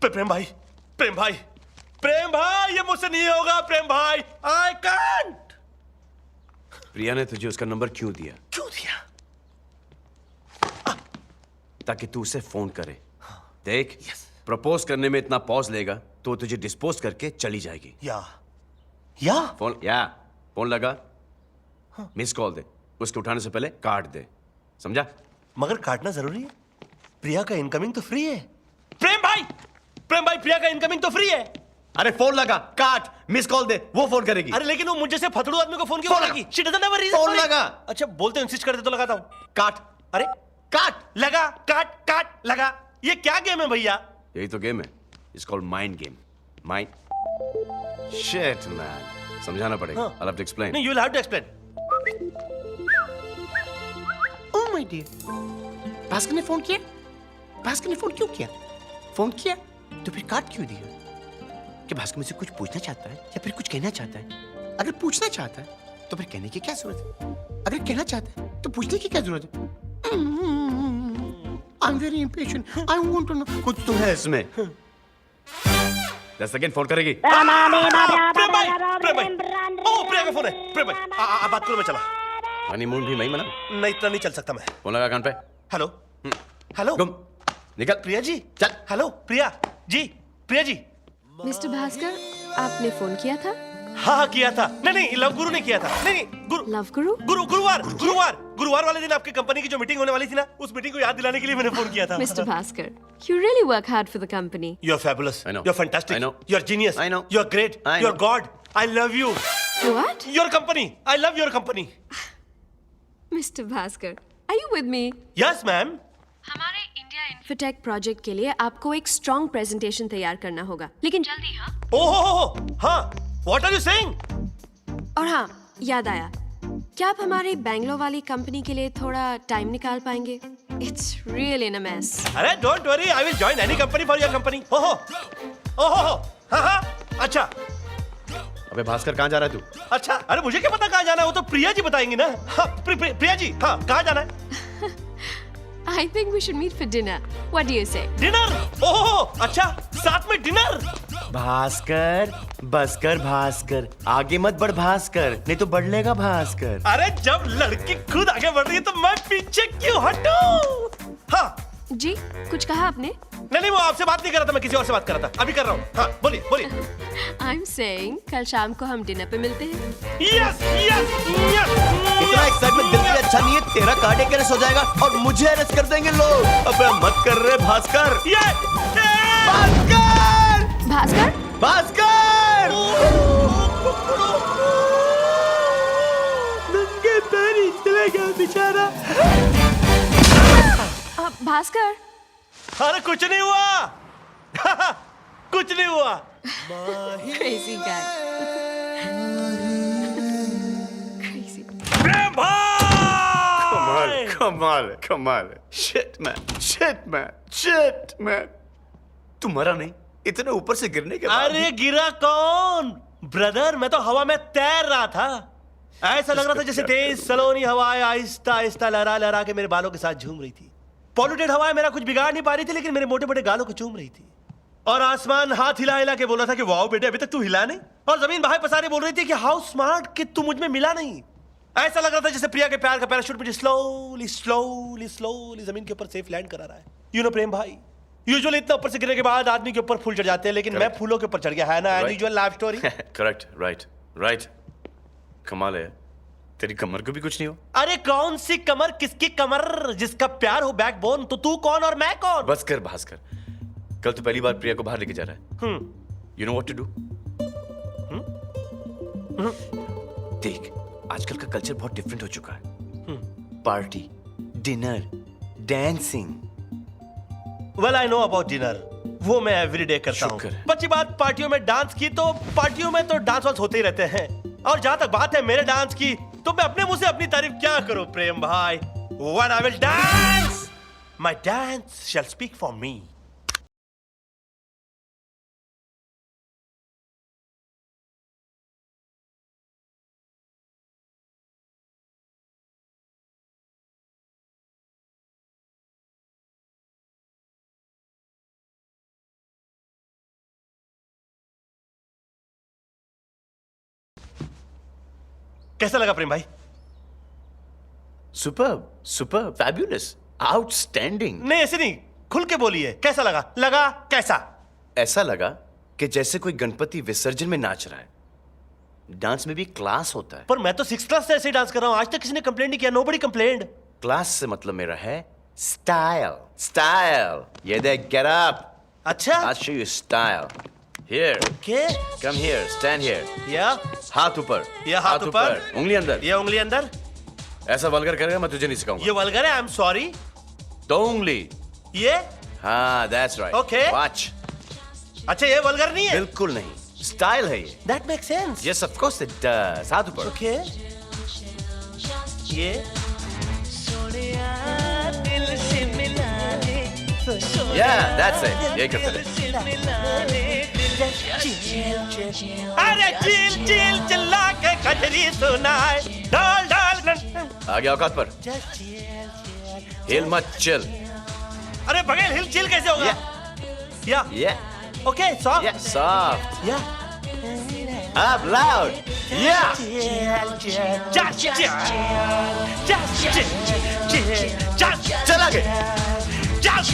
प्रेम भाई, प्रेम भाई, प्रेम भाई, ये मुझसे नहीं होगा प्रेम भाई, आई कांट। प्रिया ने तुझे उसका नंबर क्यों दिया? क्यों दिया? ताकि तू उसे फोन करे। देख, प्रपोज करने में इतना पॉज लेगा तो तुझे डिस्पोज करके चली जाएगी। या फोन लगा, मिस कॉल दे, उसके उठाने से पहले काट दे, समझा? मगर काटना जरूरी है। प्रिया का इनकमिंग तो फ्री है। प्रेम भाई, प्रिया का इनकमिंग तो फ्री है। अरे फोन लगा, काट, मिस कॉल दे, वो फोन करेगी। अरे लेकिन वो मुझे से फतड़ू आदमी को फोन क्यों करेगी? She doesn't have a reason phone for it. लगा। अच्छा बोलते इंसिस्ट करते तो लगाता हूँ। काट। अरे काट, लगा, काट लगा। ये क्या गेम है भैया? यही तो गेम है। It's called mind game. Mind shit man, समझाना पड़ेगा। हाँ। I'll have to explain. नहीं, you will have to explain. Oh my dear. Bhaskar ने फोन किया? भास्कर ने फोन क्यों किया? फोन किया तो फिर काट क्यों दिया? कि भास्कर मुझसे कुछ पूछना चाहता है या फिर कुछ कहना चाहता है? अगर पूछना चाहता है तो फिर कहने की क्या जरूरत है? अगर कहना चाहता है तो पूछने की क्या जरूरत है? I'm very impatient. I want to know. कुछ तो है इसमें। 10 सेकंड फोन करेगी। प्रेम भाई, ओ प्रिया का फोन है। प्रेम भाई, आप बात करो, मैं चला। हनीमून भी मैं मना। नहीं, इतना नहीं चल सकता मैं। फोन लगा कान पे। हेलो, हेलो, गुम, निकल। प्रिया जी, चल। हेलो प्रिया जी। मिस्टर भास्कर, आपने फोन किया था? हाँ किया था। नहीं, लव गुरु ने किया था। नहीं, लव गुरु? गुरुवार वाले दिन आपकी कंपनी की जो मीटिंग होने वाली थी ना, उस मीटिंग को याद दिलाने के लिए मैंने फोन किया था। Mister Bhaskar, you really work hard for the company. You're fabulous. I know. You're fantastic. I know. You're genius. I know. You're great. I You're know. God. I love you. What? Your company. I love your company. Mr. Bhaskar, are you with me? Yes, ma'am. हमारे India infotech project के लिए आपको एक strong presentation तैयार करना होगा, लेकिन जल्दी। हाँ? हाँ. What are you saying? और हाँ, याद आया, क्या आप हमारी बैंगलोर वाली कंपनी के लिए थोड़ा टाइम निकाल पाएंगे? It's really in a mess. अरे don't worry. I will join any company for your company. हाँ. अच्छा. अबे भास्कर, कहाँ जा रहा है तू? अच्छा, अरे मुझे क्या पता कहाँ जाना है, वो तो प्रिया जी बताएंगी ना। हाँ, प्रिया जी, हाँ, कहाँ जाना है? I think we should meet for dinner. What do you say? Dinner? अच्छा, साथ में डिनर? भास्कर, बस कर भास्कर, आगे मत बढ़ भास्कर, नहीं तो बढ़ लेगा भास्कर। अरे जब लड़की खुद आगे बढ़ रही है तो मैं पीछे क्यों हटूं? हाँ जी, कुछ कहा आपने? नहीं, वो आपसे बात नहीं कर रहा था, मैं किसी और से बात कर रहा था। अभी कर रहा हूँ। हाँ, बोलिए। I'm saying कल शाम को हम डिनर पे मिलते हैं। यस। इतना एक्साइटमेंट दिल के लिए अच्छा नहीं है। तेरा कार्डियक अरेस्ट हो जाएगा और मुझे अरेस्ट कर देंगे लोग। अबे मत कर रहे भास्कर। भास्कर, भास्कर, नंगे पैर ही चले गया बेचारा। भास्कर, अरे कुछ नहीं हुआ। कुछ नहीं हुआ। crazy guy. Crazy. प्रेम भाई! कमाल। Shit man. तू मरा नहीं, इतने ऊपर से गिरने के बाद। अरे गिरा कौन? ब्रदर, मैं तो हवा में तैर रहा था। ऐसा लग रहा था जैसे तेज सलोनी हवाएं आहिस्ता लहरा के मेरे बालों के साथ झूम रही थी। पॉल्यूटेड हवाएं मेरा कुछ बिगाड़ नहीं पा रही थी, लेकिन मेरे मोटे गालों को चूम रही थी। और आसमान हाथ हिला के बोल रहा था कि वाओ बेटे, अभी तक तू हिला नहीं। और जमीन बाहें पसारे बोल रही थी कि हाउ स्मार्ट कि तू मुझ में मिला नहीं। ऐसा लग रहा था जैसे प्रिया के प्यार का पैराशूट मुझे स्लोली जमीन के ऊपर सेफ लैंड करा रहा है। यू नो प्रेम भाई, यूजुअली इतना ऊपर से गिरने के बाद आदमी के ऊपर फूल चढ़ जाते हैं, लेकिन मैं फूलों के ऊपर चढ़ गया, है ना? Unusual love story. Correct, right. कमाल है, तेरी कमर को भी कुछ नहीं हो। अरे कौन सी कमर, किसकी कमर? जिसका प्यार हो बैकबोन, तो तू कौन और मैं कौन? बस कर भास्कर, कल तो पहली बार प्रिया को बाहर लेके जा रहा है। You know what to do? देख, आजकल का कल्चर बहुत डिफरेंट हो चुका है। Party, dinner, dancing. Well I know about dinner, वो मैं एवरीडे करता हूँ। बच्ची बात पार्टियों में डांस की, तो पार्टियों में तो डांस वांस होते ही रहते हैं। और जहां तक बात है मेरे डांस की, तो मैं अपने मुंह से अपनी तारीफ क्या करूं प्रेम भाई? When I will dance, my dance shall speak for me. कैसा लगा प्रेम भाई? Superb, superb, fabulous, outstanding. नहीं ऐसे नहीं, खुल के बोलिए, कैसा लगा? लगा कैसा? ऐसा लगा कि जैसे कोई गणपति विसर्जन में नाच रहा है। डांस में भी क्लास होता है। पर मैं तो 6th क्लास से ऐसे ही डांस कर रहा हूं, आज तक किसी ने कंप्लेंट नहीं किया। Nobody complained. क्लास से मतलब मेरा है स्टाइल, स्टाइल। ये देख, गेट अप। अच्छा I'll show you style. Here, के come here, stand here. या हाथ ऊपर। ये हाथ ऊपर। उंगली अंदर। ये उंगली अंदर। ऐसा वल्गर करेगा मैं तुझे नहीं सिखाऊंगा। ये वल्गर है, आई एम सॉरी। दो उंगली। ये हाँ, that's right. Okay. Watch. अच्छा ये वल्गर नहीं है? बिल्कुल नहीं, स्टाइल है ये। That make sense. Yes, of course it does. हाथ ऊपर। ओके ये Yeah, that's it. यही करते रहे। अरे चिल चिल चिल्ला के कजरी सुनाए, डाल डाल आगे औकात पर। हिल मत, चिल। अरे बगैर हिल चिल कैसे होगा? या Yeah, okay soft. yeah, soft. या Up loud. Yeah. Just just just just चल आगे। जस्ट